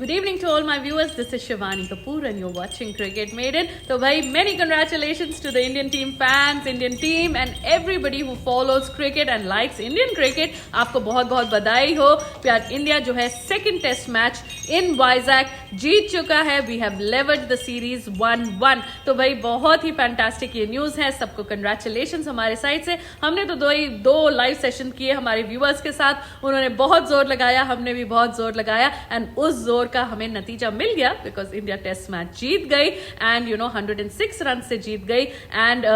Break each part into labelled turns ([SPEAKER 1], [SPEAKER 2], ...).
[SPEAKER 1] Good evening to all my viewers. This is Shivani Kapoor and you're watching Cricket Maiden. तो भाई many congratulations to the Indian team fans, Indian team and everybody who follows cricket and likes Indian cricket. आपको बहुत बहुत बधाई हो प्यार. India जो है second test match in Vizag जीत चुका है. We have levelled the series 1-1. तो भाई बहुत ही फैंटास्टिक ये न्यूज है. सबको कंग्रेचुलेशंस हमारे साइड से. हमने तो दो लाइव सेशन किए हमारे व्यूअर्स के साथ. उन्होंने बहुत जोर लगाया, हमने भी बहुत जोर लगाया एंड उस जोर का हमें नतीजा मिल गया बिकॉज इंडिया टेस्ट मैच जीत गई एंड 106 रन से जीत गई and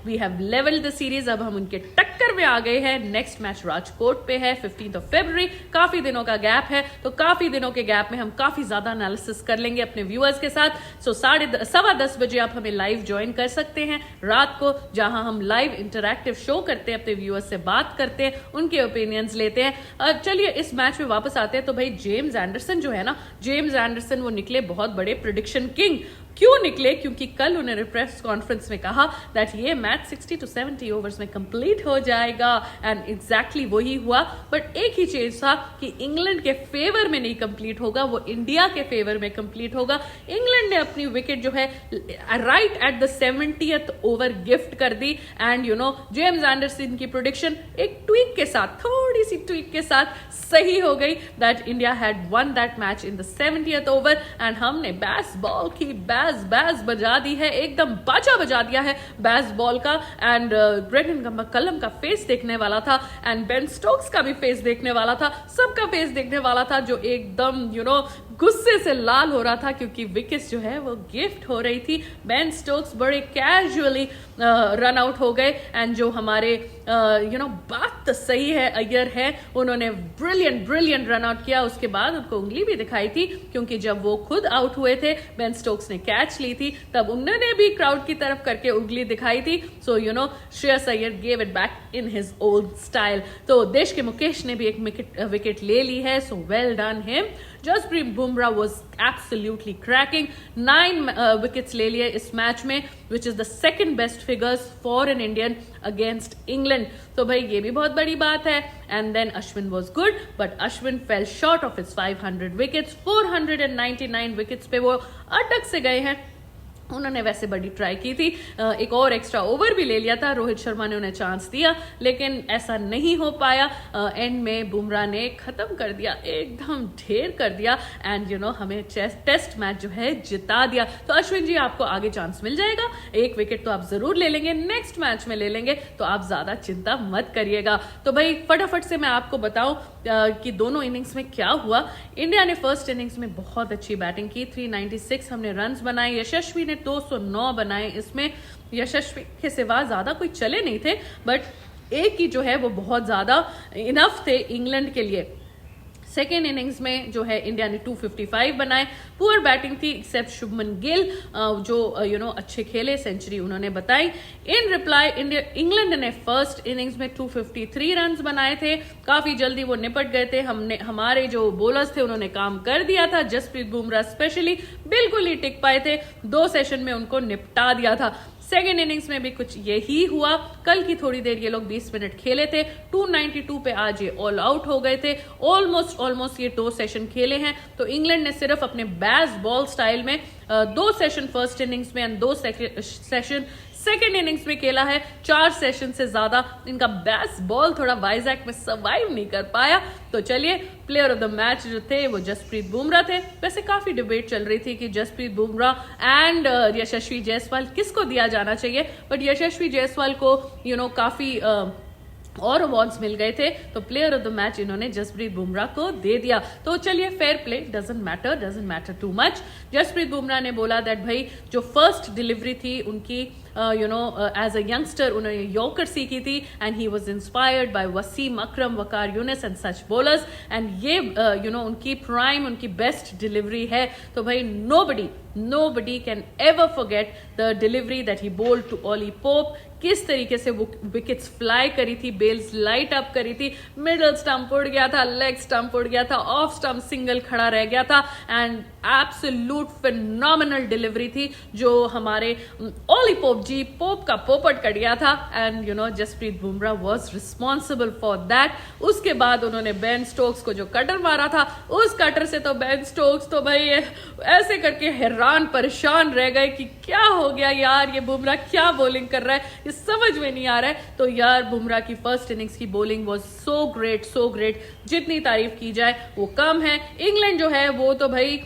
[SPEAKER 1] we have levelled the series. अब हम उनके टक्कर में आ गए हैं. नेक्स्ट मैच राजकोट पे है 15 फरवरी. काफी दिनों का गैप है तो काफी दिनों के गैप में हम काफी ज्यादा एनालिसिस कर लेंगे अपने व्यूअर्स के साथ. सो 10:15 बजे आप हमें लाइव ज्वाइन कर सकते हैं रात को, जहां हम लाइव इंटरैक्टिव शो करते हैं, अपने व्यूअर्स से बात करते हैं, उनके ओपिनियंस लेते हैं. चलिए इस मैच में वापस आते हैं. तो भाई जेम्स एंडरसन जो है ना, जेम्स एंडरसन वो निकले बहुत बड़े प्रेडिक्शन किंग. क्यों निकले? क्योंकि कल उन्होंने प्रेस कॉन्फ्रेंस में कहा दैट ये मैच 60 to 70 ओवर्स में कंप्लीट हो जाएगा एंड एग्जैक्टली वही हुआ. बट एक ही चेंज था कि इंग्लैंड के फेवर में नहीं कंप्लीट होगा, वो इंडिया के फेवर में कंप्लीट होगा. इंग्लैंड ने अपनी विकेट जो है right at the 70th over gift कर दी एंड जेम्स एंडरसन की प्रेडिक्शन एक ट्वीक के साथ, थोड़ी सी ट्वीक के साथ सही हो गई that India had one that match in the 70th over and हमने बैस बॉल की बैस बजा दी है, एकदम बाजा बजा दिया है बैस बॉल का. एंड ब्रेंडन मैकलम का फेस देखने वाला था एंड बेन स्टोक्स का भी फेस देखने वाला था, सबका फेस देखने वाला था जो एकदम गुस्से से लाल हो रहा था क्योंकि विकेट्स जो है वो गिफ्ट हो रही थी. बेन स्टोक्स बड़े कैजुअली रन आउट हो गए एंड जो हमारे बात तो सही है, अय्यर है, उन्होंने ब्रिलियंट रन आउट किया. उसके बाद उनको उंगली भी दिखाई थी क्योंकि जब वो खुद आउट हुए थे, बेन स्टोक्स ने कैच ली थी, तब उन्होंने भी क्राउड की तरफ करके उंगली दिखाई थी. So Shreyas Iyer gave it back in his old style. तो देश के मुकेश ने भी एक विकेट ले ली है. So well done him. Jasprit Bumrah was absolutely cracking. 9 wickets ले लिए इस मैच में, which is the second best figures for an Indian against England. तो भाई ये भी बहुत बड़ी बात है. And then Ashwin was good, but Ashwin fell short of his 500 wickets. 499 wickets पे वो अटक से गए हैं. उन्होंने वैसे बड़ी ट्राई की थी, एक और एक्स्ट्रा ओवर भी ले लिया था. रोहित शर्मा ने उन्हें चांस दिया लेकिन ऐसा नहीं हो पाया. एंड में बुमराह ने खत्म कर दिया, एकदम ढेर कर दिया एंड हमें टेस्ट मैच जो है जिता दिया. तो अश्विन जी आपको आगे चांस मिल जाएगा. एक विकेट तो आप जरूर ले लेंगे, नेक्स्ट मैच में ले लेंगे, तो आप ज्यादा चिंता मत करिएगा. तो भाई फटाफट से मैं आपको बताऊं कि दोनों इनिंग्स में क्या हुआ. इंडिया ने फर्स्ट इनिंग्स में बहुत अच्छी बैटिंग की. 396 हमने रन्स बनाए. यशस्वी ने 209 बनाए. इसमें यशस्वी के सिवा ज्यादा कोई चले नहीं थे, बट एक ही जो है वो बहुत ज्यादा इनफ थे इंग्लैंड के लिए. सेकेंड इनिंग्स में जो है इंडिया ने 255 बनाए. पुअर बैटिंग थी एक्सेप्ट शुभमन गिल जो अच्छे खेले, सेंचुरी उन्होंने बताई. इन रिप्लाई इंग्लैंड ने फर्स्ट इनिंग्स में 253 रन बनाए थे. काफी जल्दी वो निपट गए थे. हमारे जो बॉलर्स थे उन्होंने काम कर दिया था. जसप्रीत बुमराह स्पेशली बिल्कुल ही टिक पाए थे, 2 सेशन में उनको निपटा दिया था. सेकेंड इनिंग्स में भी कुछ यही हुआ. कल की थोड़ी देर ये लोग 20 मिनट खेले थे. 292 पे आज ये ऑल आउट हो गए थे. ऑलमोस्ट ये 2 सेशन खेले हैं. तो इंग्लैंड ने सिर्फ अपने बैस बॉल स्टाइल में 2 सेशन फर्स्ट इनिंग्स में एंड 2 सेशन सेकेंड इनिंग्स में खेला है. 4 सेशन से ज्यादा इनका बैस बॉल थोड़ा वाइजैक में सर्वाइव नहीं कर पाया. तो चलिए प्लेयर ऑफ द मैच जो थे वो जसप्रीत बुमराह थे. वैसे काफी डिबेट चल रही थी कि जसप्रीत बुमराह एंड यशस्वी जायसवाल किसको दिया जाना चाहिए, बट यशस्वी जायसवाल को काफी और अवार्ड्स मिल गए थे. तो प्लेयर ऑफ द मैच इन्होंने जसप्रीत बुमराह को दे दिया. तो चलिए fair play, doesn't matter too much. Jasprit Bumrah ने बोला दैट भाई जो फर्स्ट डिलीवरी थी उनकी एज अ यंगस्टर उन्होंने यॉर्कर सीखी थी and he was inspired by Wasim Akram, Waqar Younis and such bowlers and ये उनकी प्राइम, उनकी बेस्ट डिलीवरी है. तो भाई nobody can ever forget the delivery that he bowled to Ollie Pope. किस तरीके से वो विकेट्स फ्लाई करी थी, बेल्स लाइट अप करी थी, मिडल स्टंप उड़ गया था, लेग स्टंप उड़ गया था, ऑफ स्टंप सिंगल खड़ा रह गया था, एंड एब्सोल्यूट फिनोमिनल डिलीवरी थी जो हमारे ओली पोप जी, पोप का पोपट कट गया था, and Jasprit Bumrah was responsible for that. उसके बाद उन्होंने बेन स्टोक्स को जो कटर मारा था, उस कटर से तो बेन स्टोक्स तो भाई ऐसे करके हैरान परेशान रह गए कि क्या हो गया यार, ये बुमराह क्या बॉलिंग कर रहा है, ये समझ में नहीं आ रहा है। तो यार बुमराह की फर्स्ट इनिंग्स की बॉलिंग वाज सो ग्रेट, जितनी तारीफ की जाए वो कम है। इंग्लैंड जो है वो तो भाई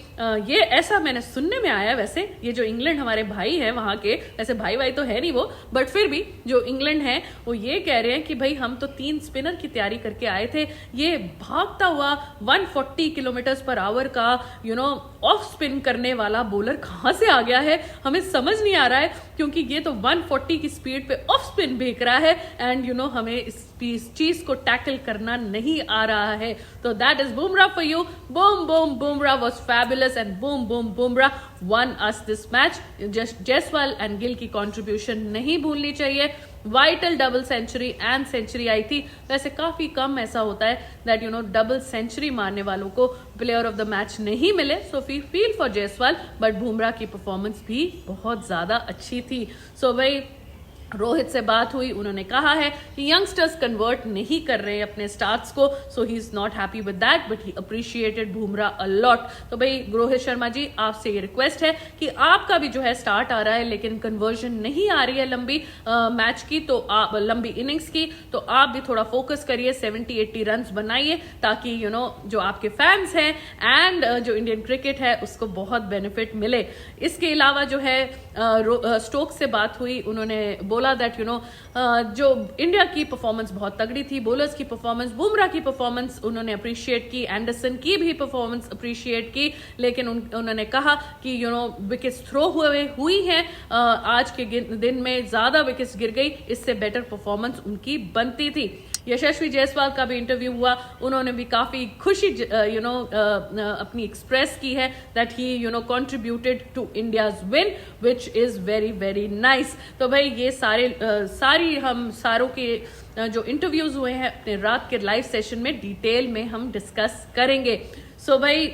[SPEAKER 1] ये ऐसा मैंने सुनने में आया, वैसे ये जो इंग्लैंड हमारे भाई हैं वहां के, वैसे भाई तो है नहीं वो, बट फिर भी जो इंग्लैंड है वो ये कह रहे हैं कि भाई हम तो 3 स्पिनर की तैयारी करके आए थे, ये भागता हुआ 140 किलोमीटर पर आवर का ऑफ स्पिन करने वाला बॉलर कहां से आ गया है, हमें समझ नहीं आ रहा है, क्योंकि ये तो 140 की स्पीड पे ऑफ स्पिन फेंक रहा है, एंड हमें इस चीज को टैकल करना नहीं आ रहा है। तो that is Bumrah for you. Boom boom Bumrah was fabulous, and boom boom Bumrah won us this match. Jaiswal and Gill की कंट्रीब्यूशन नहीं भूलनी चाहिए। Vital double century and century आई थी। वैसे काफी कम ऐसा होता है दैट डबल सेंचुरी मारने वालों को प्लेयर ऑफ द मैच नहीं मिले, so feel for Jaiswal, but Bumrah की परफॉर्मेंस भी बहुत ज्यादा अच्छी थी। सो भाई रोहित से बात हुई, उन्होंने कहा है कि यंगस्टर्स कन्वर्ट नहीं कर रहे हैं अपने स्टार्ट्स को, so he is not happy with that, but he appreciated Bumrah a lot. तो भाई रोहित शर्मा जी, आपसे ये रिक्वेस्ट है कि आपका भी जो है स्टार्ट आ रहा है लेकिन कन्वर्जन नहीं आ रही है लंबी मैच की, तो आप लंबी इनिंग्स की, तो आप भी थोड़ा फोकस करिए, 70-80 रन बनाइए, ताकि जो आपके फैंस हैं एंड जो इंडियन क्रिकेट है उसको बहुत बेनिफिट मिले। इसके अलावा जो है स्टोक्स से बात हुई, उन्होंने बोला दैट जो इंडिया की परफॉर्मेंस बहुत तगड़ी थी, बॉलर्स की परफॉर्मेंस, बुमराह की परफॉर्मेंस उन्होंने अप्रिशिएट की, एंडरसन की भी परफॉर्मेंस अप्रिशिएट की, लेकिन उन्होंने कहा कि विकेट्स थ्रो हुई हैं, आज के दिन में ज्यादा विकेट्स गिर गई, इससे बेटर परफॉर्मेंस उनकी बनती थी। यशस्वी जायसवाल का भी इंटरव्यू हुआ, उन्होंने भी काफी खुशी अपनी एक्सप्रेस की है that he contributed to India's win, which is very very nice. तो भाई ये हम सारों के जो इंटरव्यूज हुए हैं अपने रात के लाइव सेशन में डिटेल में हम डिस्कस करेंगे। सो भाई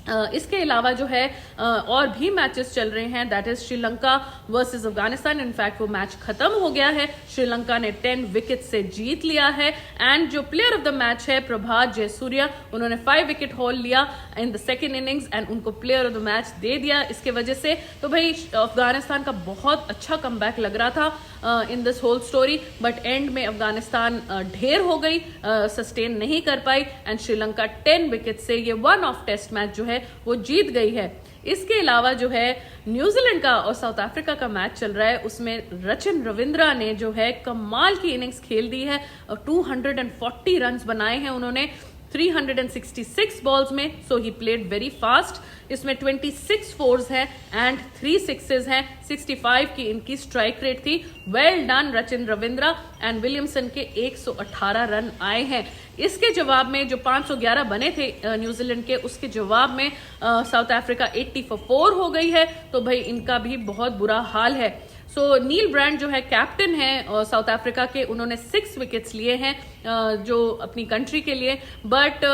[SPEAKER 1] इसके अलावा जो है और भी मैचेस चल रहे हैं, that is Sri Lanka versus Afghanistan. In fact वो मैच खत्म हो गया है, श्रीलंका ने 10 विकेट से जीत लिया है, एंड जो प्लेयर ऑफ द मैच है प्रभात जयसूर्या, उन्होंने 5 विकेट हॉल लिया in the second innings and उनको प्लेयर ऑफ द मैच दे दिया इसके वजह से। तो भाई अफगानिस्तान का बहुत अच्छा कमबैक लग रहा था in this whole story, but end में अफगानिस्तान ढेर हो गई, सस्टेन नहीं कर पाई, एंड श्रीलंका 10 विकेट से ये 1 ऑफ टेस्ट मैच जो है वो जीत गई है। इसके अलावा जो है न्यूजीलैंड का और साउथ अफ्रीका का मैच चल रहा है, उसमें रचिन रविंद्रा ने जो है कमाल की इनिंग्स खेल दी है, 240 रन बनाए हैं उन्होंने 366 बॉल्स में, सो ही प्लेड वेरी फास्ट। इसमें 26 फोर्स हैं एंड 3 सिक्सेस हैं, 65 की इनकी स्ट्राइक रेट थी। Well done Rachin Ravindra, and Williamson के 118 रन आए हैं। इसके जवाब में जो 511 बने थे न्यूजीलैंड के, उसके जवाब में साउथ अफ्रीका 80 for 4 हो गई है, तो भाई इनका भी बहुत बुरा हाल है। सो नील ब्रांड जो है कैप्टन है साउथ अफ्रीका के, उन्होंने 6 विकेट्स लिए हैं जो अपनी कंट्री के लिए, बट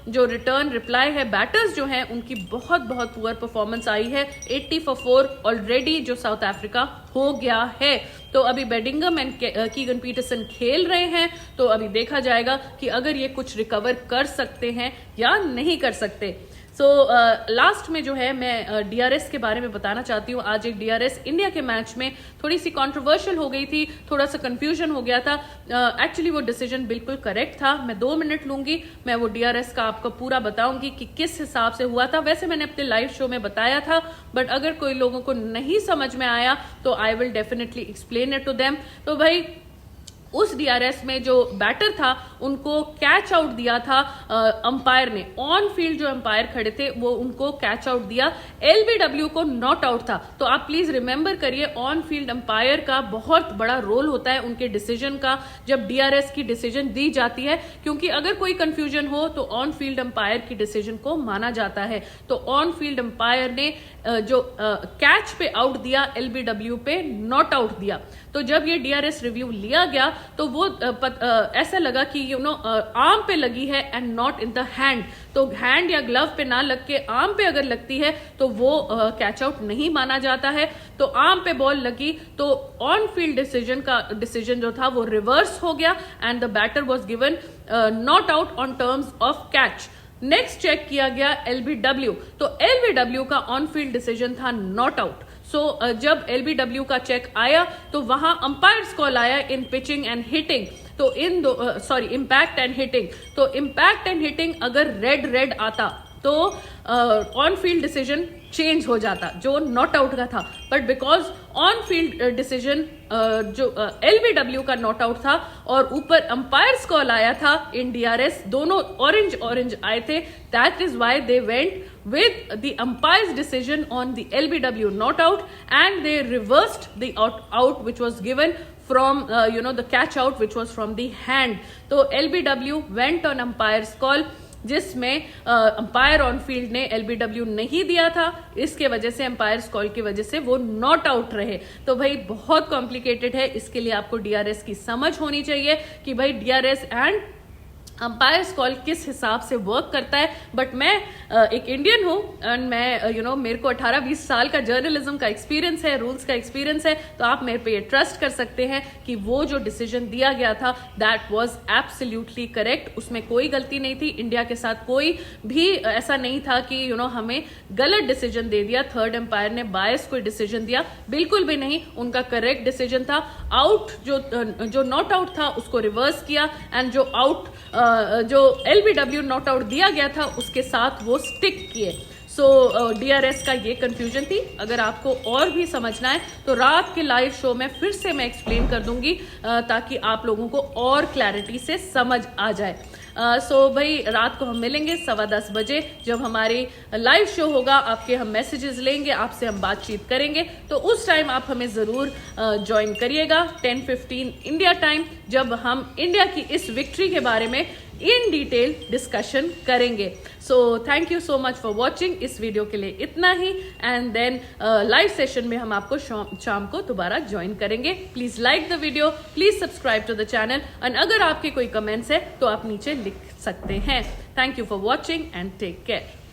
[SPEAKER 1] जो रिटर्न रिप्लाई है बैटर्स जो हैं उनकी बहुत बहुत पुअर परफॉर्मेंस आई है। 80 for 4 ऑलरेडी जो साउथ अफ्रीका हो गया है। तो अभी बेडिंगम एंड कीगन पीटरसन खेल रहे हैं, तो अभी देखा जाएगा कि अगर ये कुछ रिकवर कर सकते हैं या नहीं कर सकते। सो लास्ट में जो है मैं डीआरएस के बारे में बताना चाहती हूँ। आज एक डीआरएस इंडिया के मैच में थोड़ी सी कंट्रोवर्शियल हो गई थी, थोड़ा सा कंफ्यूजन हो गया था। एक्चुअली वो डिसीजन बिल्कुल करेक्ट था। मैं 2 मिनट लूंगी, मैं वो डीआरएस का आपको पूरा बताऊंगी कि किस हिसाब से हुआ था। वैसे मैंने अपने लाइव शो में बताया था, बट अगर कोई लोगों को नहीं समझ में आया तो I will definitely explain it to them. तो भाई उस डीआरएस में जो बैटर था उनको कैच आउट दिया था अंपायर ने, ऑन फील्ड जो अंपायर खड़े थे वो उनको कैच आउट दिया, एलबीडब्ल्यू को नॉट आउट था। तो आप प्लीज रिमेंबर करिए ऑन फील्ड अंपायर का बहुत बड़ा रोल होता है उनके डिसीजन का जब डीआरएस की डिसीजन दी जाती है, क्योंकि अगर कोई कंफ्यूजन हो तो ऑन फील्ड अंपायर की डिसीजन को माना जाता है। तो ऑन फील्ड अंपायर ने जो कैच पे आउट दिया, एलबीडब्ल्यू पे नॉट आउट दिया। तो जब ये डीआरएस रिव्यू लिया गया तो वो ऐसा लगा कि आर्म पे लगी है and not in the hand, तो हैंड या ग्लव पे ना लग के आर्म पे अगर लगती है तो वो कैच आउट नहीं माना जाता है। तो आर्म पे बॉल लगी तो ऑन फील्ड डिसीजन जो था वो रिवर्स हो गया and the batter was given not out on terms of catch. Next check किया गया एलबीडब्ल्यू, तो एलबीडब्ल्यू का ऑन फील्ड डिसीजन था नॉट आउट। सो जब एलबीडब्ल्यू का चेक आया तो वहां अंपायर्स कॉल आया इन पिचिंग एंड हिटिंग, तो इम्पैक्ट एंड हिटिंग। तो इम्पैक्ट एंड हिटिंग अगर रेड आता तो ऑन फील्ड डिसीजन चेंज हो जाता जो नॉट आउट का था, but because on field decision जो एलबीडब्ल्यू का नॉट आउट था और ऊपर अंपायर्स कॉल आया था इन डीआरएस, दोनों ऑरेंज आए थे, that is why they went with the umpire's decision on the LBW not out and they reversed the out which was given from the catch out which was from the hand. तो LBW went on umpire's call जिसमें umpire on field ने LBW नहीं दिया था, इसके वजह से umpires call की वजह से वो नॉट आउट रहे। तो भाई बहुत कॉम्प्लिकेटेड है, इसके लिए आपको डीआरएस की समझ होनी चाहिए कि भाई डीआरएस एंड अंपायर्स कॉल किस हिसाब से वर्क करता है। बट मैं एक इंडियन हूं एंड मैं मेरे को 18-20 साल का जर्नलिज्म का एक्सपीरियंस है, रूल्स का एक्सपीरियंस है, तो आप मेरे पे ये ट्रस्ट कर सकते हैं कि वो जो डिसीजन दिया गया था दैट वाज एब्सोल्युटली करेक्ट, उसमें कोई गलती नहीं थी। इंडिया के साथ कोई भी ऐसा नहीं था कि हमें गलत डिसीजन दे दिया, थर्ड एम्पायर ने बायस कोई डिसीजन दिया, बिल्कुल भी नहीं, उनका करेक्ट डिसीजन था। आउट जो नॉट आउट था उसको रिवर्स किया एंड जो एलबीडब्ल्यू नॉट आउट दिया गया था उसके साथ वो स्टिक किए। सो डीआरएस का ये कंफ्यूजन थी। अगर आपको और भी समझना है तो रात के लाइव शो में फिर से मैं एक्सप्लेन कर दूंगी ताकि आप लोगों को और क्लैरिटी से समझ आ जाए। सो भाई रात को हम मिलेंगे 10:15 बजे जब हमारी लाइव शो होगा, आपके हम मैसेजेस लेंगे, आपसे हम बातचीत करेंगे, तो उस टाइम आप हमें जरूर ज्वाइन करिएगा 10:15 इंडिया टाइम, जब हम इंडिया की इस विक्ट्री के बारे में इन डिटेल डिस्कशन करेंगे। So thank you so much for watching. इस वीडियो के लिए इतना ही एंड देन लाइव सेशन में हम आपको शाम को दोबारा ज्वाइन करेंगे। Please like the video, please subscribe to the channel and अगर आपके कोई कमेंट्स है तो आप नीचे लिख सकते हैं। Thank you for watching and take care.